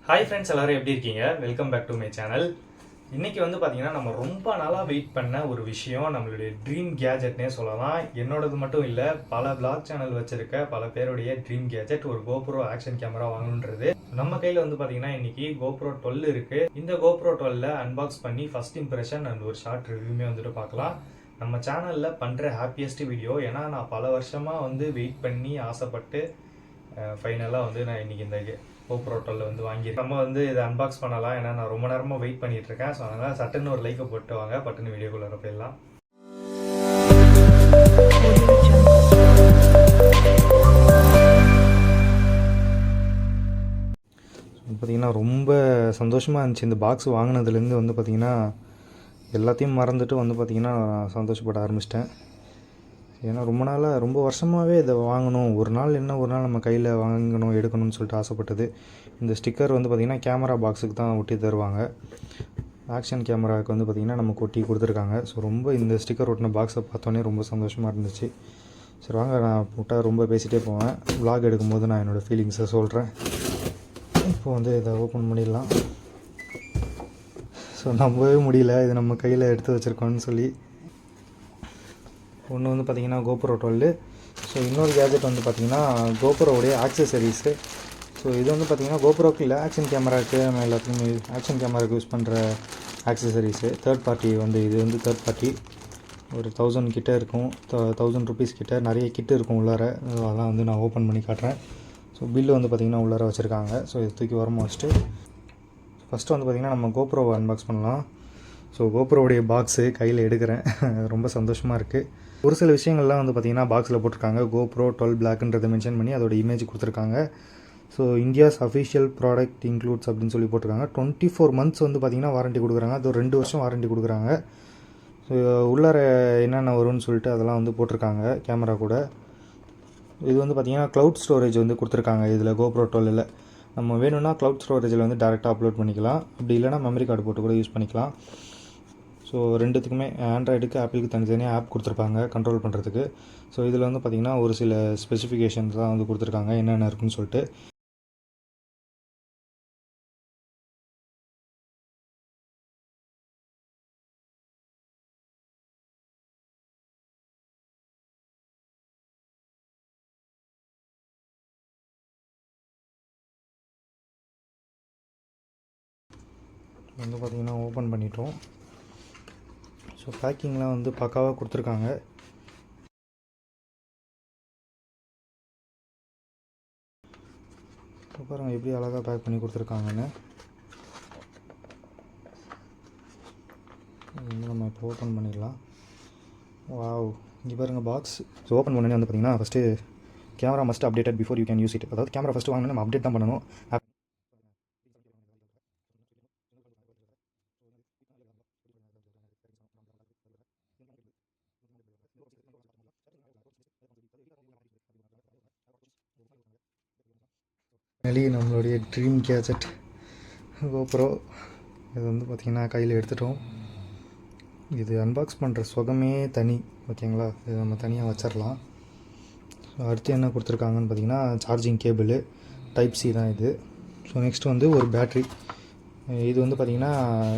Hi friends, எல்லோரும் எப்படி இருக்கீங்க? Welcome back to my channel. இன்றைக்கி வந்து பார்த்திங்கன்னா நம்ம ரொம்ப நாளாக வெயிட் பண்ண ஒரு விஷயம், நம்மளுடைய ட்ரீம் கேஜெட்னே சொல்லலாம். என்னோடது மட்டும் இல்லை, பல பிளாக் சேனல் வச்சுருக்க பல பேருடைய ட்ரீம் கேஜெட் ஒரு கோப்ரோ ஆக்ஷன் கேமரா வாங்கணுன்றது. நம்ம கையில் வந்து பார்த்திங்கன்னா இன்றைக்கி கோப்ரோ 12 இருக்குது. இந்த கோப்ரோ 12 அன்பாக்ஸ் பண்ணி ஃபஸ்ட் இம்ப்ரெஷன் அண்ட் ஒரு ஷார்ட் ரிவ்யூமே வந்துட்டு பார்க்கலாம். நம்ம சேனலில் பண்ணுற ஹாப்பியஸ்ட் வீடியோ. ஏன்னா நான் பல வருஷமாக வந்து வெயிட் பண்ணி ஆசைப்பட்டு ஃபைனலாக வந்து நான் இன்றைக்கி இந்த கோப்ரோ 12 வந்து வாங்கியிருக்கேன். நம்ம வந்து இதை அன்பாக்ஸ் பண்ணலாம். ஏன்னா நான் ரொம்ப நேரமாக வெயிட் பண்ணிட்டு இருக்கேன். ஸோ அதனால் சட்டுன்னு ஒரு லைக்கை போட்டு வாங்க, பட்டுன்னு வீடியோக்குள்ளே போயிடலாம். பார்த்திங்கன்னா ரொம்ப சந்தோஷமாக இருந்துச்சு. இந்த பாக்ஸ் வாங்கினதுலேருந்து வந்து பார்த்திங்கன்னா எல்லாத்தையும் மறந்துட்டு வந்து பார்த்திங்கன்னா சந்தோஷப்பட ஆரம்பிச்சிட்டேன். ஏன்னா ரொம்ப வருஷமாகவே இதை வாங்கணும், ஒரு நாள் நம்ம கையில் வாங்கணும் எடுக்கணும்னு சொல்லிட்டு ஆசைப்பட்டது. இந்த ஸ்டிக்கர் வந்து பார்த்திங்கன்னா கேமரா பாக்ஸுக்கு தான் ஒட்டி தருவாங்க. ஆக்ஷன் கேமராவுக்கு வந்து பார்த்திங்கன்னா நமக்கு ஒட்டி கொடுத்துருக்காங்க. ஸோ ரொம்ப இந்த ஸ்டிக்கர் ஒட்டின பாக்ஸை பார்த்தோன்னே ரொம்ப சந்தோஷமாக இருந்துச்சு. சரி வாங்க, நான் விட்டால் ரொம்ப பேசிகிட்டே போவேன். விலாக் எடுக்கும்போது நான் என்னோடய ஃபீலிங்ஸை சொல்கிறேன். இப்போ வந்து இதை ஓப்பன் பண்ணிடலாம். ஸோ நம்பவே முடியல, இது நம்ம கையில் எடுத்து வச்சுருக்கோன்னு சொல்லி. ஒன்று வந்து பார்த்திங்கன்னா கோப்ரோ 12. ஸோ இன்னொரு கேஜெட் வந்து பார்த்திங்கன்னா கோப்ரோவுடைய ஆக்சசரிஸு. ஸோ இது வந்து பார்த்திங்கன்னா கோப்ரோக்கு இல்லை, ஆக்ஷன் கேமராவுக்கு நம்ம எல்லாத்துக்குமே ஆக்ஷன் கேமராவுக்கு யூஸ் பண்ணுற ஆக்சசரிஸு. தேர்ட் பார்ட்டி வந்து இது வந்து தேர்ட் பார்ட்டி. ஒரு 1000 கிட்டே இருக்கும், 1000 ருபீஸ் கிட்டே நிறைய கிட்டு இருக்கும் உள்ளார. அதெல்லாம் வந்து நான் ஓப்பன் பண்ணி காட்டுறேன். ஸோ பில்லு வந்து பார்த்திங்கன்னா உள்ளார வச்சுருக்காங்க. ஸோ இது தூக்கி வரமா வச்சுட்டு ஃபஸ்ட்டு வந்து பார்த்திங்கன்னா நம்ம கோப்ரோவை அன்பாக்ஸ் பண்ணலாம். ஸோ கோப்ரோவுடைய பாக்ஸு கையில் எடுக்கிறேன். ரொம்ப சந்தோஷமாக இருக்குது. ஒரு சில விஷயங்கள்லாம் வந்து பார்த்திங்கன்னா பாக்ஸில் போட்டிருக்காங்க. கோப்ரோ 12 பிளாக்ன்றதை மென்ஷன் பண்ணி அதோட இமேஜ் கொடுத்துருக்காங்க. So India's official product includes அப்படின்னு சொல்லி போட்டிருக்காங்க. 24 மந்த்ஸ் வந்து பார்த்திங்கன்னா வாரண்ட்டி கொடுக்குறாங்க. அது 2 வருஷம் வாரண்ட்டி கொடுக்குறாங்க. ஸோ உள்ளார என்னென்ன வரும்னு சொல்லிட்டு அதெல்லாம் வந்து போட்டிருக்காங்க கேமரா கூட. இது வந்து பார்த்திங்கன்னா க்ளவுட் ஸ்டோரேஜ் வந்து கொடுத்துருக்காங்க இதில் கோப்ரோ 12. நம்ம வேணும்னா க்ளவுட் ஸ்டோரேஜில் வந்து டேரெக்டாக அப்லோட் பண்ணிக்கலாம். அப்படி இல்லைனா மெமரி கார்டு போட்டு கூட யூஸ் பண்ணிக்கலாம். ஸோ ரெண்டுத்துக்குமே ஆண்ட்ராய்டுக்கு ஆப்பிளுக்கு தனித்தனியாக ஆப் கொடுத்துருப்பாங்க கண்ட்ரோல் பண்ணுறதுக்கு. ஸோ இதில் வந்து பார்த்திங்கன்னா ஒரு சில ஸ்பெசிஃபிகேஷன்ஸ் தான் வந்து கொடுத்துருக்காங்க என்னென்ன இருக்குன்னு சொல்லிட்டு. வந்து பார்த்திங்கன்னா ஓப்பன் பண்ணிட்டோம். ஸோ பேக்கிங்லாம் வந்து பக்காவாக கொடுத்துருக்காங்க. பாருங்கள் எப்படி அழகாக பேக் பண்ணி கொடுத்துருக்காங்கன்னு. நம்ம இப்போ ஓப்பன் பண்ணிடலாம். வாவ், இங்கே பாருங்கள் பாக்ஸ். ஸோ ஓப்பன் பண்ணி வந்து பார்த்திங்கன்னா first camera must updated before you can use it. அதாவது கேமரா ஃபஸ்ட்டு வாங்கினா நம்ம அப்டேட் தான் பண்ணணும். நம்மளுடைய ட்ரீம் கேஜெட் கோப்ரோ இது வந்து பார்த்திங்கன்னா கையில் எடுத்துட்டோம். இது அன்பாக்ஸ் பண்ணுற சுகமே தனி, ஓகேங்களா? இது நம்ம தனியாக வச்சிடலாம். அடுத்து என்ன கொடுத்துருக்காங்கன்னு பார்த்திங்கன்னா சார்ஜிங் கேபிள் டைப் சி தான் இது. ஸோ நெக்ஸ்ட் வந்து ஒரு பேட்ரி. இது வந்து பார்த்திங்கன்னா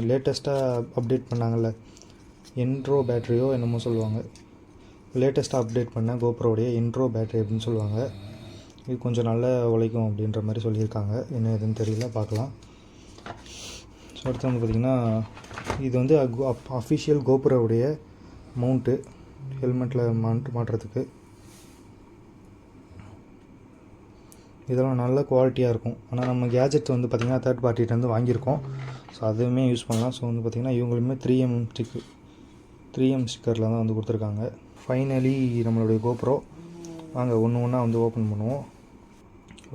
லேட்டஸ்ட்டாக அப்டேட் பண்ணாங்கல்ல, என்ட்ரோ பேட்ரியோ என்னமோ சொல்லுவாங்க. லேட்டஸ்ட்டாக அப்டேட் பண்ண கோப்ரோடைய என்ட்ரோ பேட்ரி அப்படின்னு சொல்லுவாங்க. இது கொஞ்சம் நல்லா உழைக்கும் அப்படின்ற மாதிரி சொல்லியிருக்காங்க. என்ன எதுன்னு தெரியல, பார்க்கலாம். ஸோ அடுத்து வந்து பார்த்திங்கன்னா இது வந்து அஃபிஷியல் கோப்ரோவுடைய மவுண்ட்டு, ஹெல்மெட்டில் மாட்டுறதுக்கு. இதெல்லாம் நல்ல குவாலிட்டியாக இருக்கும். ஆனால் நம்ம கேஜெட் வந்து பார்த்திங்கன்னா தேர்ட் பார்ட்டிகிட்டேருந்து வாங்கியிருக்கோம். ஸோ அதுவுமே யூஸ் பண்ணலாம். ஸோ வந்து பார்த்திங்கன்னா இவங்களுமே 3M ஸ்டிக்கரில் தான் வந்து கொடுத்துருக்காங்க. ஃபைனலி நம்மளுடைய கோப்ரோ. வாங்க ஒன்று ஒன்றா வந்து ஓப்பன் பண்ணுவோம்.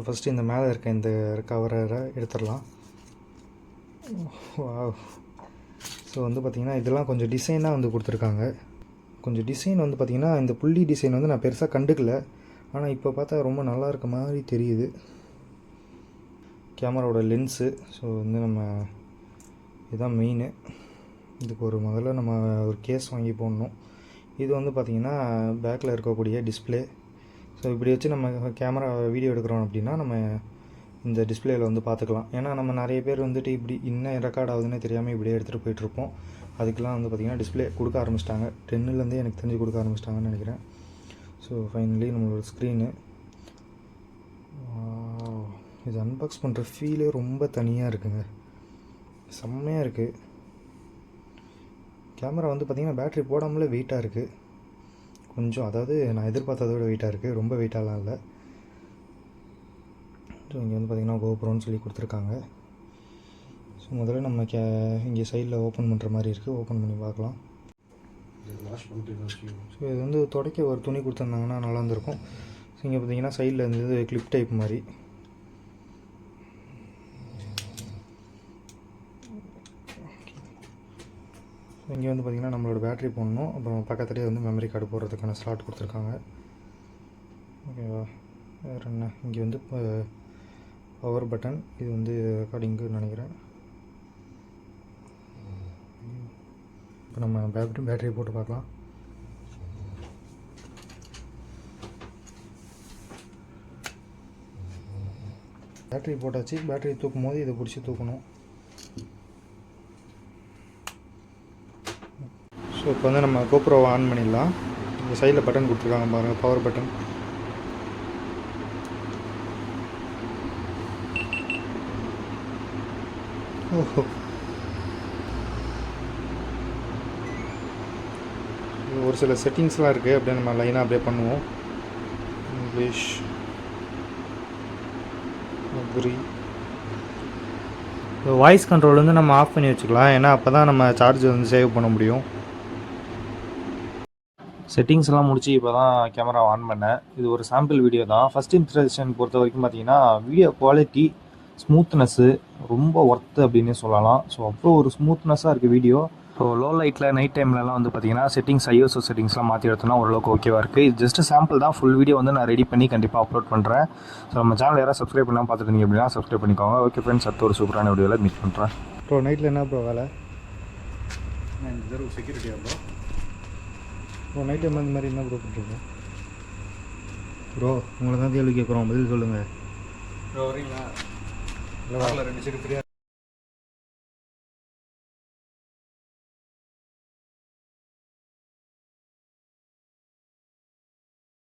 ஃபஸ்ட்டு இந்த மேலே இருக்க இந்த கவரை எடுத்துடலாம். ஸோ வந்து பார்த்திங்கன்னா இதெல்லாம் கொஞ்சம் டிசைனாக வந்து கொடுத்துருக்காங்க. கொஞ்சம் டிசைன் வந்து பார்த்திங்கன்னா இந்த புள்ளி டிசைன் வந்து நான் பெருசாக கண்டுக்கல. ஆனால் இப்போ பார்த்தா ரொம்ப நல்லா இருக்க மாதிரி தெரியுது. கேமராவோட லென்ஸு. ஸோ வந்து நம்ம இதுதான் மெயினு. இதுக்கு முதல்ல நம்ம ஒரு கேஸ் வாங்கி போடணும். இது வந்து பார்த்திங்கன்னா பேக்கில் இருக்கக்கூடிய டிஸ்பிளே. ஸோ இப்படி வச்சு நம்ம கேமரா வீடியோ எடுக்கிறோம் அப்படின்னா நம்ம இந்த டிஸ்பிளேயில் வந்து பார்த்துக்கலாம். ஏன்னா நம்ம நிறைய பேர் வந்துட்டு இப்படி இன்னும் ரெக்கார்ட் ஆகுதுன்னு தெரியாமல் இப்படியே எடுத்துகிட்டு போயிட்டுருப்போம். அதுக்கெலாம் வந்து பார்த்திங்கன்னா டிஸ்பிளே கொடுக்க ஆரம்பிச்சிட்டாங்க. 10லேருந்தே எனக்கு தெரிஞ்சு கொடுக்க ஆரம்பிச்சிட்டாங்கன்னு நினைக்கிறேன். ஸோ ஃபைனலி நம்மளோட ஸ்க்ரீனு இது அன்பாக்ஸ் பண்ணுற ஃபீலே ரொம்ப தனியாக இருக்குங்க, செம்மையாக இருக்குது. கேமரா வந்து பார்த்திங்கன்னா பேட்ரி போடாமலே வெயிட்டாக இருக்குது கொஞ்சம், அதாவது நான் எதிர்பார்த்ததை விட வெயிட்டாக இருக்குது, ரொம்ப வெயிட்டாலாம் இல்லை. ஸோ இங்கே வந்து பார்த்திங்கன்னா கோப்ரோன்னு சொல்லி கொடுத்துருக்காங்க. ஸோ முதல்ல நம்ம இங்கே சைடில் ஓப்பன் பண்ணுற மாதிரி இருக்குது, ஓப்பன் பண்ணி பார்க்கலாம். ஸோ இது வந்து துடைக்க ஒரு துணி கொடுத்துருந்தாங்கன்னா நல்லா இருந்திருக்கும். ஸோ இங்கே பார்த்திங்கன்னா சைடில் இருந்தது கிளிப் டைப் மாதிரி. இங்கே வந்து பார்த்திங்கன்னா நம்மளோட பேட்ரி போடணும், அப்புறம் பக்கத்துலேயே வந்து மெமரி கார்டு போடுறதுக்கான ஸ்லாட் கொடுத்துருக்காங்க. ஓகேவா, வேறு என்ன, இங்கே வந்து பவர் பட்டன், இது வந்து ரெக்கார்டிங்குன்னு நினைக்கிறேன். இப்போ நம்ம பேட்டரி போட்டு பார்க்கலாம். பேட்டரி போட்டாச்சு. பேட்டரி தூக்கும் போது இதை பிடிச்சி தூக்கணும். ஸோ இப்போ வந்து நம்ம கோப்ரோவை ஆன் பண்ணிடலாம். இந்த சைடில் பட்டன் கொடுத்துருக்காங்க பாருங்கள், பவர் பட்டன். ஓஹோ, ஒரு சில செட்டிங்ஸ்லாம் இருக்குது, அப்படியே நம்ம லைனாக அப்படியே பண்ணுவோம். English, agri. வாய்ஸ் கண்ட்ரோல் வந்து நம்ம ஆஃப் பண்ணி வச்சுக்கலாம், ஏன்னா அப்போ தான் நம்ம சார்ஜ் வந்து சேவ் பண்ண முடியும். செட்டிங்ஸ்லாம் முடிச்சு இப்போ தான் கேமரா ஆன் பண்ணேன். இது ஒரு சாம்பிள் வீடியோ தான். ஃபஸ்ட் இம்ப்ரெஷன் பொறுத்த வரைக்கும் பார்த்தீங்கன்னா வீடியோ குவாலிட்டி, ஸ்மூத்னஸ்ஸு ரொம்ப ஒர்த்து அப்படின்னே சொல்லலாம். ஸோ அவ்வளோ ஒரு ஸ்மூத்னஸாக இருக்குது வீடியோ. ஸோ லோ லைட்டில் நைட் டைம்லலாம் வந்து பார்த்தீங்கன்னா செட்டிங்ஸ் ஐஎஸ்ஓ செட்டிங்ஸ்லாம் மாற்றி எடுத்தோன்னா ஓரளவுக்கு ஓகேவாக இருக்குது. இது ஜஸ்ட் சாம்பிள் தான். ஃபுல் வீடியோ வந்து நான் ரெடி பண்ணி கண்டிப்பாக அப்லோட் பண்ணுறேன். ஸோ நம்ம சேனல் யாராவது சப்ஸ்கிரைப் பண்ணால் பார்த்துருந்தீங்க அப்படின்னா சப்ஸ்கிரைப் பண்ணிக்கோங்க. ஓகே ஃப்ரெண்ட்ஸ், அடுத்த ஒரு சூப்பரான வீடியோவில் மீட் பண்ணுறேன். ப்ரோ நைட்டில் என்ன ப்ரோ வேலை? நான் இந்த தடவை செக்யூரிட்டியா ப்ரோ நைட் டைம் இந்த மாதிரி என்ன ப்ரோ பண்ணுறீங்க ப்ரோ? உங்களை தான் கேள்வி கேட்குறோம், பதில் சொல்லுங்கள் ப்ரோ. வரீங்களா? இல்லை, 2 சைடு ஃப்ரீயாக